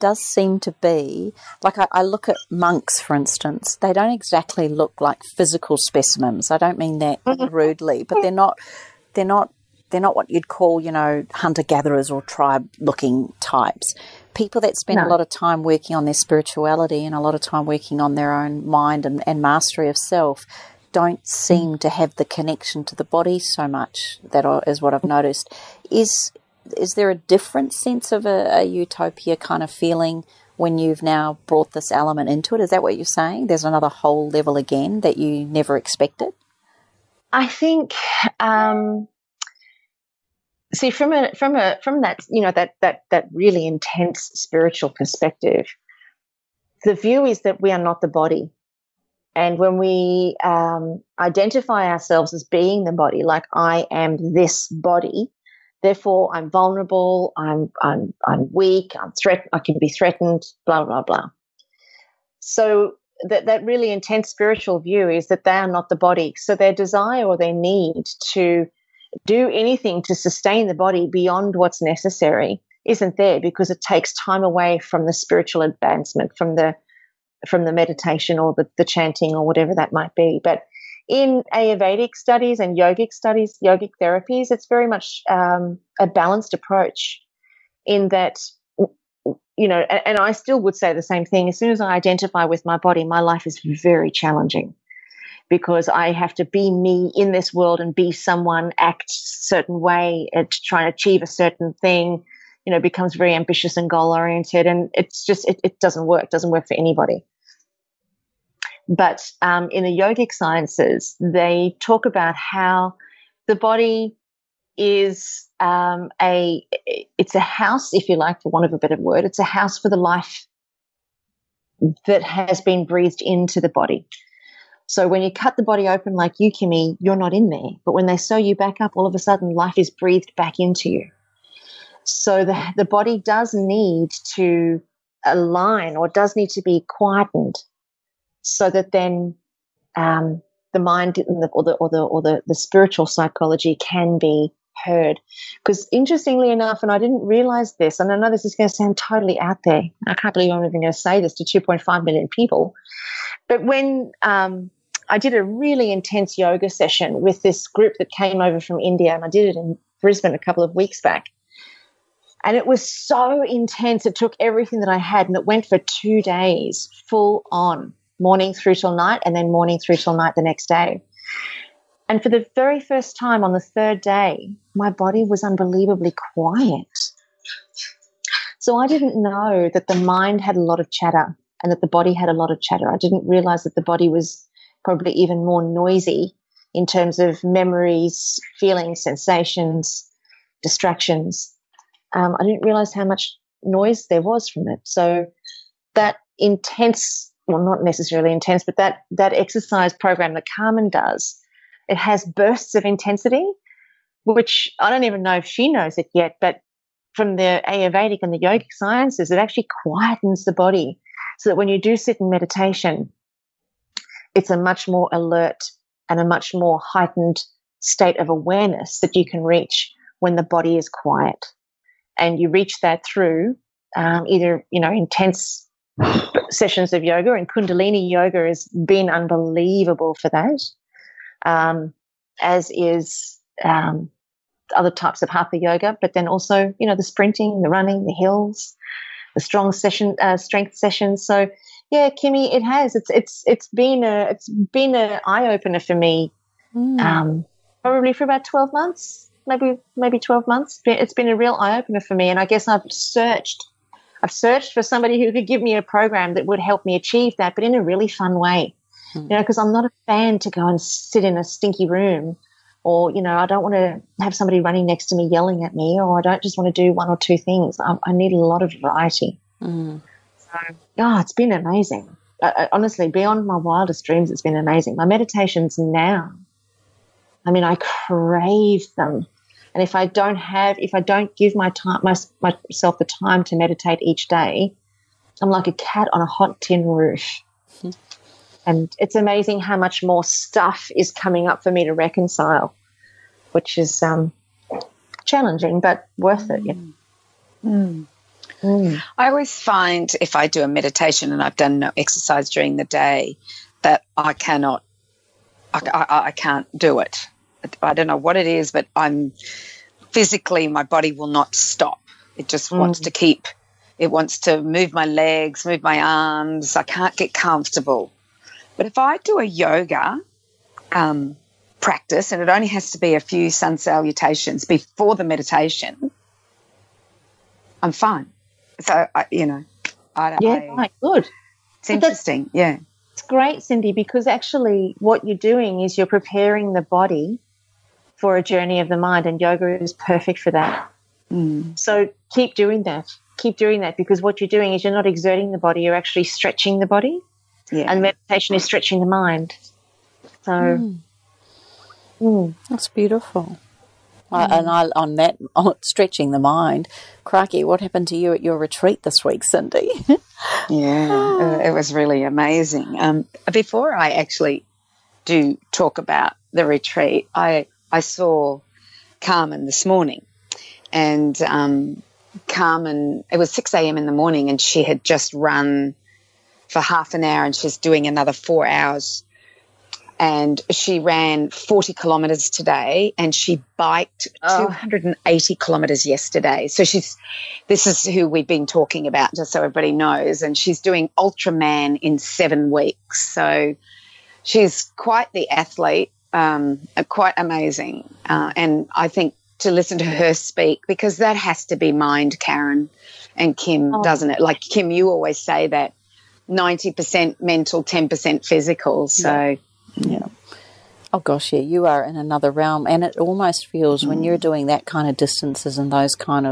does seem to be, like I look at monks, for instance, they don't exactly look like physical specimens. I don't mean that rudely, but they're not what you'd call, hunter-gatherers or tribe-looking types. People that spend a lot of time working on their spirituality and a lot of time working on their own mind and mastery of self don't seem to have the connection to the body so much. That is what I've noticed. Is there a different sense of a utopia kind of feeling when you've now brought this element into it? Is that what you're saying? There's another whole level again that you never expected? I think, see, from that, that really intense spiritual perspective, the view is that we are not the body. And when we identify ourselves as being the body, like I am this body, therefore I'm vulnerable, I'm weak, I can be threatened, blah, blah, blah. So that really intense spiritual view is that they are not the body. So their desire or their need to do anything to sustain the body beyond what's necessary isn't there, because it takes time away from the spiritual advancement, from the meditation or the chanting or whatever that might be. But in Ayurvedic studies and yogic studies, yogic therapies, it's very much a balanced approach in that, and I still would say the same thing. As soon as I identify with my body, my life is very challenging because I have to be me in this world and be someone, act a certain way to try and achieve a certain thing, becomes very ambitious and goal-oriented, and it's just, it doesn't work. It doesn't work for anybody. But in the yogic sciences, they talk about how the body is it's a house, if you like, for want of a better word. It's a house for the life that has been breathed into the body. So when you cut the body open like you, Kimmy, you're not in there. But when they sew you back up, all of a sudden life is breathed back into you. So the body does need to align, or does need to be quietened, so that then the mind or the spiritual psychology can be heard. Because interestingly enough, and I didn't realize this, and I know this is going to sound totally out there, I can't believe I'm even going to say this to 2.5 million people, but when I did a really intense yoga session with this group that came over from India, and I did it in Brisbane a couple of weeks back, and it was so intense. It took everything that I had, and it went for 2 days, full on, morning through till night, and then morning through till night the next day. And for the very first time on the third day, my body was unbelievably quiet. So I didn't know that the mind had a lot of chatter and that the body had a lot of chatter. I didn't realize that the body was probably even more noisy in terms of memories, feelings, sensations, distractions. I didn't realize how much noise there was from it. So that intense, well, not necessarily intense, but that exercise program that Carmen does, it has bursts of intensity, which I don't even know if she knows it yet, but from the Ayurvedic and the yogic sciences, it actually quietens the body so that when you do sit in meditation, it's a much more alert and a much more heightened state of awareness that you can reach when the body is quiet. And you reach that through either, intense sessions of yoga, and Kundalini yoga has been unbelievable for that, as is other types of hatha yoga, but then also, the sprinting, the running, the hills, the strength sessions. So yeah, Kimmy, it has. It's been an eye opener for me, probably for about 12 months, maybe 12 months. It's been a real eye opener for me, and I guess I've searched for somebody who could give me a program that would help me achieve that, but in a really fun way. Because I'm not a fan to go and sit in a stinky room, or, I don't want to have somebody running next to me yelling at me, or I don't just want to do one or two things. I need a lot of variety. So, it's been amazing. Honestly, beyond my wildest dreams, it's been amazing. My meditations now, I crave them. And if I don't give myself the time to meditate each day, I'm like a cat on a hot tin roof. And it's amazing how much more stuff is coming up for me to reconcile, which is challenging but worth it. I always find if I do a meditation and I've done no exercise during the day that I can't do it. I don't know what it is, but physically my body will not stop. It just wants to it wants to move my legs, move my arms. I can't get comfortable. But if I do a yoga practice, and it only has to be a few sun salutations before the meditation, I'm fine. So, good. It's interesting, yeah. It's great, Cyndi, because actually what you're doing is you're preparing the body for a journey of the mind, and yoga is perfect for that. So keep doing that. Keep doing that, because what you're doing is you're not exerting the body, you're actually stretching the body. Yeah. And meditation is stretching the mind. So that's beautiful. On stretching the mind, crikey, what happened to you at your retreat this week, Cyndi? It was really amazing. Before I actually do talk about the retreat, I saw Carmen this morning, and Carmen, it was 6 a.m. in the morning, and she had just run for half an hour, and she's doing another 4 hours. And she ran 40 kilometres today, and she biked 280 kilometres yesterday. So this is who we've been talking about, just so everybody knows, and she's doing Ultraman in 7 weeks. So she's quite the athlete, quite amazing. And I think to listen to her speak, because that has to be mind, Carren and Kim, doesn't it? Like, Kim, you always say that 90% mental, 10% physical. So, yeah. Oh, gosh, yeah, you are in another realm. And it almost feels when you're doing that kind of distances and that kind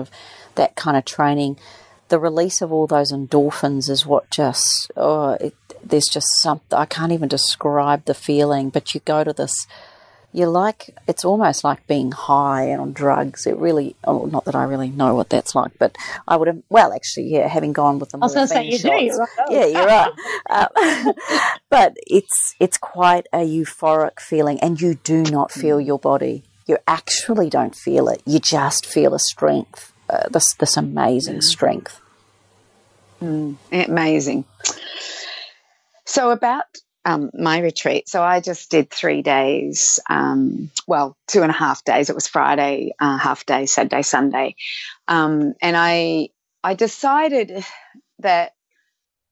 of training, the release of all those endorphins is what just, there's just something, I can't even describe the feeling, but you go to this, it's almost like being high and on drugs. It really, not that I really know what that's like, but I would have, having gone with the morphine shots. I was going to say, you do, you're right. Yeah, you're right. But it's quite a euphoric feeling, and you do not feel your body. You actually don't feel it. You just feel a strength, this amazing strength. Amazing. So about my retreat. So I just did 3 days, 2.5 days. It was Friday, half day, Saturday, Sunday. And I decided that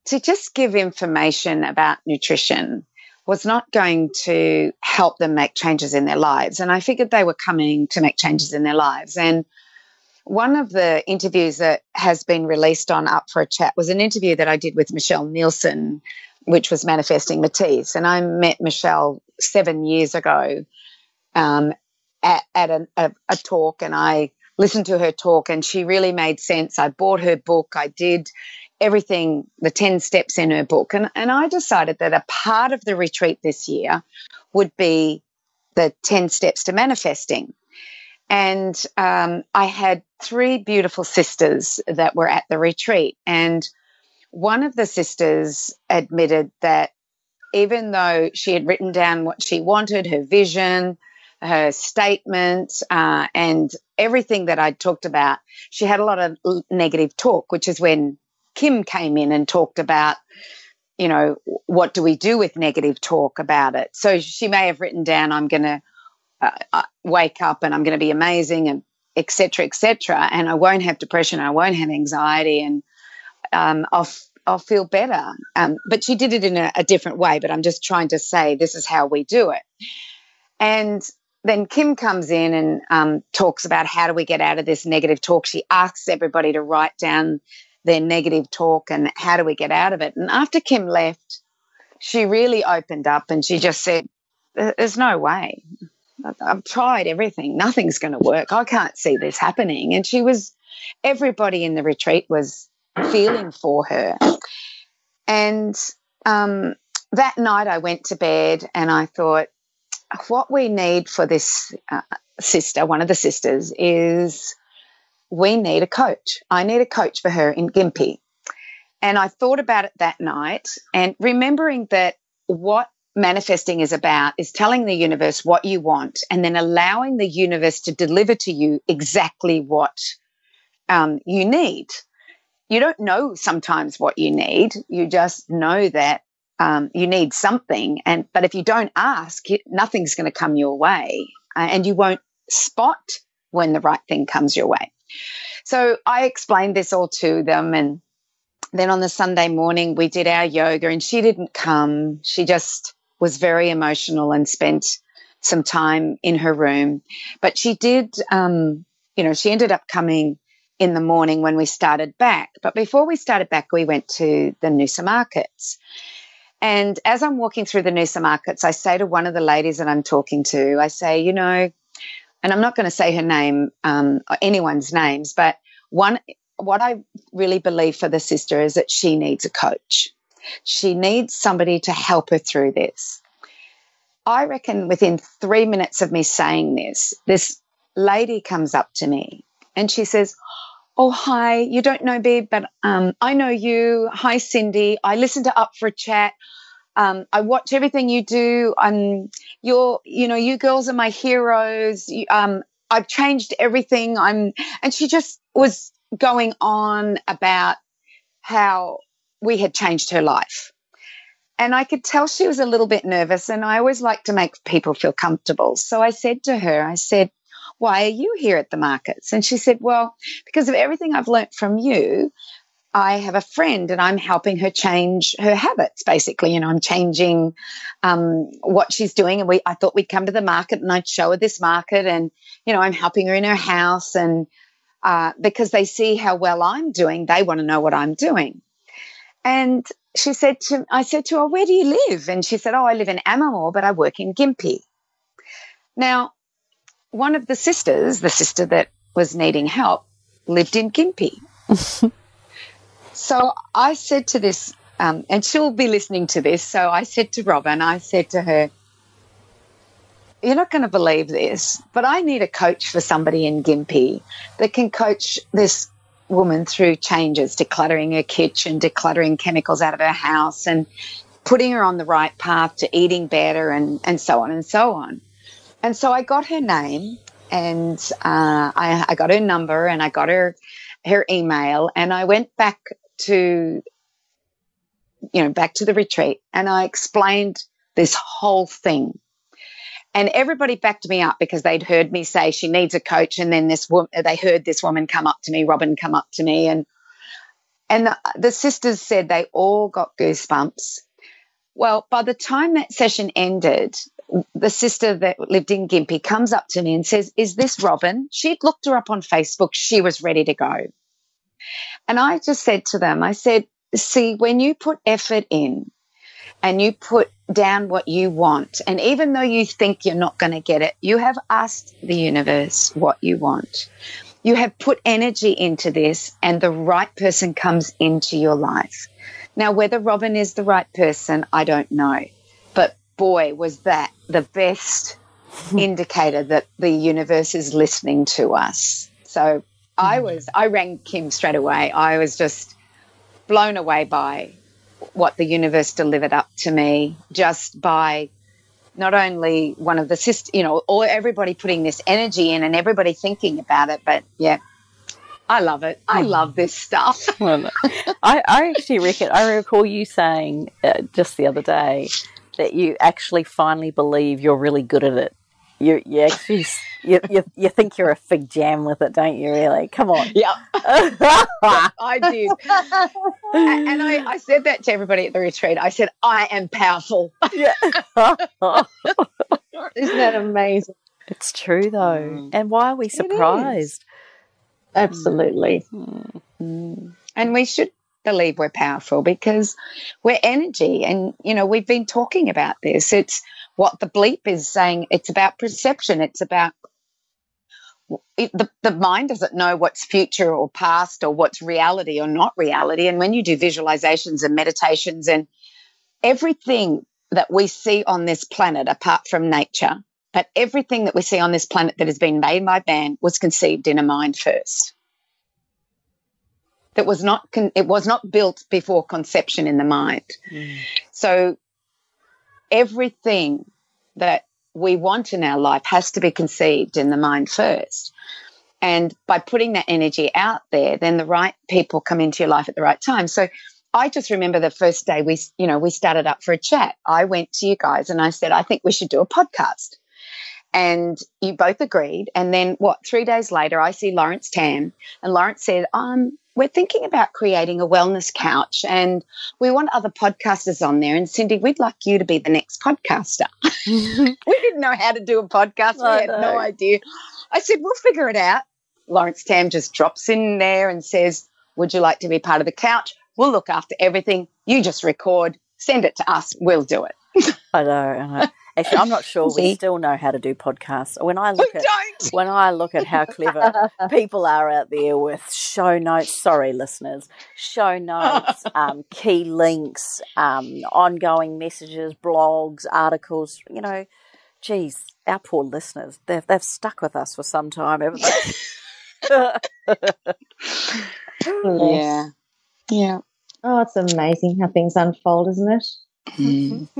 to just give information about nutrition was not going to help them make changes in their lives. And I figured they were coming to make changes in their lives. And one of the interviews that has been released on Up for a Chat was an interview that I did with Michelle Nielsen, which was Manifesting Matisse. And I met Michelle 7 years ago at a talk, and I listened to her talk, and she really made sense. I bought her book. I did everything, the 10 steps in her book. And I decided that a part of the retreat this year would be the 10 steps to manifesting. And I had 3 beautiful sisters that were at the retreat. And one of the sisters admitted that even though she had written down what she wanted, her vision, her statement, and everything that I'd talked about, she had a lot of negative talk, which is when Kim came in and talked about, you know, what do we do with negative talk about it? So she may have written down, I'm going to wake up and I'm going to be amazing, and et cetera, and I won't have depression, I won't have anxiety, and I'll feel better. But she did it in a different way, but I'm just trying to say this is how we do it. And then Kim comes in and talks about how do we get out of this negative talk. She asks everybody to write down their negative talk and how do we get out of it. And after Kim left, she really opened up and she just said, there's no way. I've tried everything. Nothing's going to work. I can't see this happening. And everybody in the retreat was feeling for her. And that night I went to bed and I thought, what we need for this sister, one of the sisters, is we need a coach. I need a coach for her in Gympie. And I thought about it that night, and remembering that what manifesting is about is telling the universe what you want and then allowing the universe to deliver to you exactly what you need. You don't know sometimes what you need. You just know that you need something. But if you don't ask, nothing's going to come your way, and you won't spot when the right thing comes your way. So I explained this all to them, and then on the Sunday morning we did our yoga, and she didn't come. She just was very emotional and spent some time in her room. But she did, she ended up coming in the morning when we started back. But before we started back, we went to the Noosa markets. And as I'm walking through the Noosa markets, I say to one of the ladies that I'm talking to, I say, and I'm not going to say her name, or anyone's names, but what I really believe for the sister is that she needs a coach. She needs somebody to help her through this. I reckon within 3 minutes of me saying this lady comes up to me and she says, oh, hi, you don't know me, but I know you. Hi, Cyndi. I listen to Up for a Chat. I watch everything you do. You girls are my heroes. I've changed everything. And she just was going on about how we had changed her life. And I could tell she was a little bit nervous, and I always like to make people feel comfortable. So I said to her, why are you here at the markets? And she said, well, because of everything I've learnt from you, I have a friend and I'm helping her change her habits, basically. I'm changing what she's doing. And I thought we'd come to the market and I'd show her this market, and, I'm helping her in her house. And because they see how well I'm doing, they want to know what I'm doing. And I said to her, where do you live? And she said, I live in Amamore, but I work in Gympie. Now, one of the sisters, the sister that was needing help, lived in Gympie. So I said to this, and she'll be listening to this, so I said to Robin, I said to her, you're not going to believe this, but I need a coach for somebody in Gympie that can coach this woman through changes, decluttering her kitchen, decluttering chemicals out of her house, and putting her on the right path to eating better, and so on and so on. And so I got her name, and I got her number, and I got her email, and I went back to the retreat, and I explained this whole thing. And everybody backed me up because they'd heard me say she needs a coach, and then they heard this woman come up to me, Robin come up to me, and the sisters said they all got goosebumps. Well, by the time that session ended, the sister that lived in Gympie comes up to me and says, is this Robin? She'd looked her up on Facebook. She was ready to go. And I just said to them, I said, see, when you put effort in and you put down what you want, and even though you think you're not going to get it, you have asked the universe what you want. You have put energy into this, and the right person comes into your life. Now, whether Robin is the right person, I don't know. But boy, was that the best indicator that the universe is listening to us. So I rang Kim straight away. I was just blown away by what the universe delivered up to me, just by not only one of the sisters, or everybody putting this energy in and everybody thinking about it, but yeah, I love it. I love this stuff. Well, I actually reckon, I recall you saying just the other day that you actually finally believe you're really good at it. You actually you think you're a fig jam with it, don't you? Really? Come on. Yeah, I did. And I said that to everybody at the retreat. I said, I am powerful. Yeah. Isn't that amazing? It's true though. And why are we surprised? Absolutely. And we should believe we're powerful because we're energy. And, we've been talking about this. It's what the bleep is saying. It's about perception. It's about the mind doesn't know what's future or past or what's reality or not reality. And when you do visualizations and meditations and everything that we see on this planet, apart from nature, but everything that we see on this planet that has been made by man was conceived in a mind first. It was not built before conception in the mind. So everything that we want in our life has to be conceived in the mind first. And by putting that energy out there, then the right people come into your life at the right time. So I just remember the first day we started up for a chat. I went to you guys and I said, I think we should do a podcast. And you both agreed. And then 3 days later, I see Lawrence Tam, and Lawrence said, we're thinking about creating a wellness couch and we want other podcasters on there. And Cyndi, we'd like you to be the next podcaster. We didn't know how to do a podcast. We had no idea. I said, we'll figure it out. Lawrence Tam just drops in there and says, would you like to be part of the couch? We'll look after everything. You just record, send it to us. We'll do it. I know. Actually, I'm not sure we still know how to do podcasts. When I look at how clever people are out there with show notes, sorry listeners, show notes, key links, ongoing messages, blogs, articles, geez, our poor listeners, they've stuck with us for some time, haven't they? Yeah. Yeah. Oh, it's amazing how things unfold, isn't it? Mm.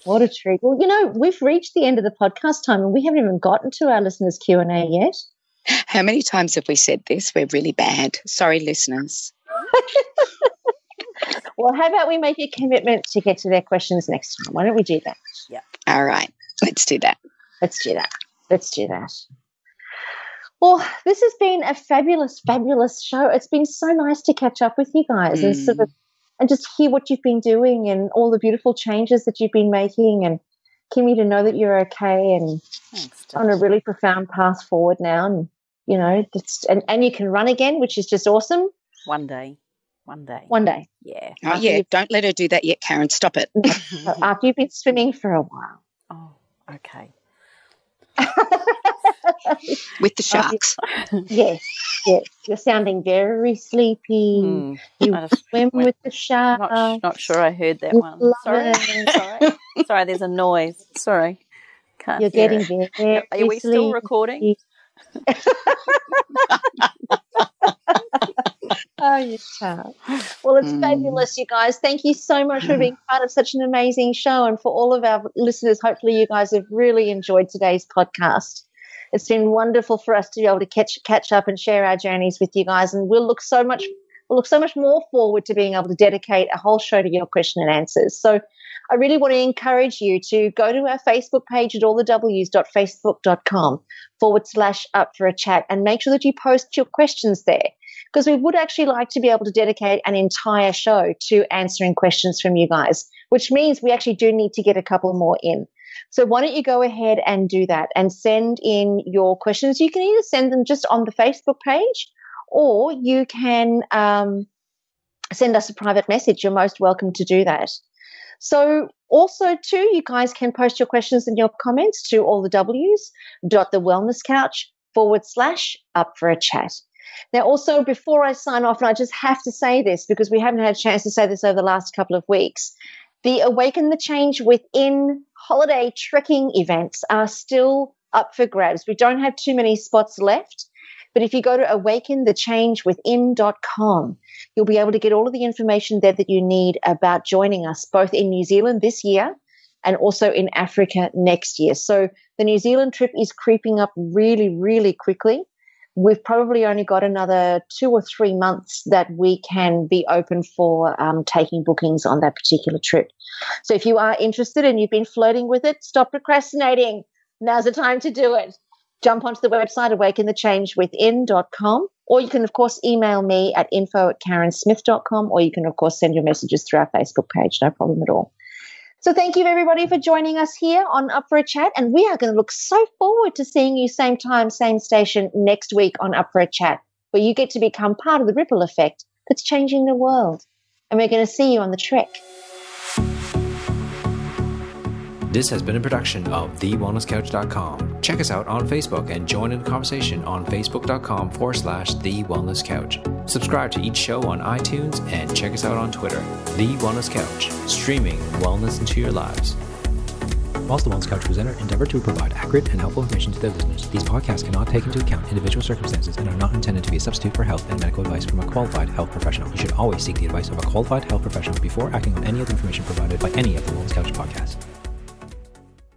What a treat. Well, we've reached the end of the podcast time and we haven't even gotten to our listeners' Q&A yet. How many times have we said this? We're really bad. Sorry, listeners. Well, how about we make a commitment to get to their questions next time? Why don't we do that? Yeah. All right. Let's do that. Let's do that. Well, this has been a fabulous, fabulous show. It's been so nice to catch up with you guys and just hear what you've been doing and all the beautiful changes that you've been making, and Kimmy, to know that you're okay and on a really profound path forward now, and and you can run again, which is just awesome. One day. Yeah. Oh, yeah. Don't let her do that yet, Carren. Stop it. After you've been swimming for a while. Oh, okay. With the sharks. Yes. You're sounding very sleepy. You swim with the sharks. Not sure I heard that one. Sorry, there's a noise. Sorry. Can't You're hear getting it. very Are we still recording? Oh, you can't. Well, it's fabulous, you guys. Thank you so much for being part of such an amazing show. And for all of our listeners, hopefully you guys have really enjoyed today's podcast. It's been wonderful for us to be able to catch up and share our journeys with you guys. And we'll look so much more forward to being able to dedicate a whole show to your question and answers. So I really want to encourage you to go to our Facebook page at allthews.facebook.com/up for a chat and make sure that you post your questions there, because we would actually like to be able to dedicate an entire show to answering questions from you guys, which means we actually do need to get a couple more in. So why don't you go ahead and do that and send in your questions. You can either send them just on the Facebook page, or you can send us a private message. You're most welcome to do that. So also, too, you guys can post your questions and your comments to allthewellnesscouch.com/up for a chat. Now, also, before I sign off, and I just have to say this because we haven't had a chance to say this over the last couple of weeks, The Awaken the Change Within holiday trekking events are still up for grabs. We don't have too many spots left, but if you go to awakenthechangewithin.com, you'll be able to get all of the information there that you need about joining us, both in New Zealand this year and also in Africa next year. So the New Zealand trip is creeping up really, really quickly. We've probably only got another 2 or 3 months that we can be open for taking bookings on that particular trip. So if you are interested and you've been flirting with it, stop procrastinating. Now's the time to do it. Jump onto the website, awakenthechangewithin.com, or you can, of course, email me at info@carrensmith.com, or you can, of course, send your messages through our Facebook page. No problem at all. So thank you, everybody, for joining us here on Up for a Chat, and we are going to look so forward to seeing you same time, same station next week on Up for a Chat, where you get to become part of the ripple effect that's changing the world. And we're going to see you on the trek. This has been a production of TheWellnessCouch.com. Check us out on Facebook and join in the conversation on Facebook.com/TheWellnessCouch. Subscribe to each show on iTunes and check us out on Twitter. The Wellness Couch, streaming wellness into your lives. Whilst the Wellness Couch presenter endeavor to provide accurate and helpful information to their listeners, these podcasts cannot take into account individual circumstances and are not intended to be a substitute for health and medical advice from a qualified health professional. You should always seek the advice of a qualified health professional before acting on any of the information provided by any of the Wellness Couch podcasts.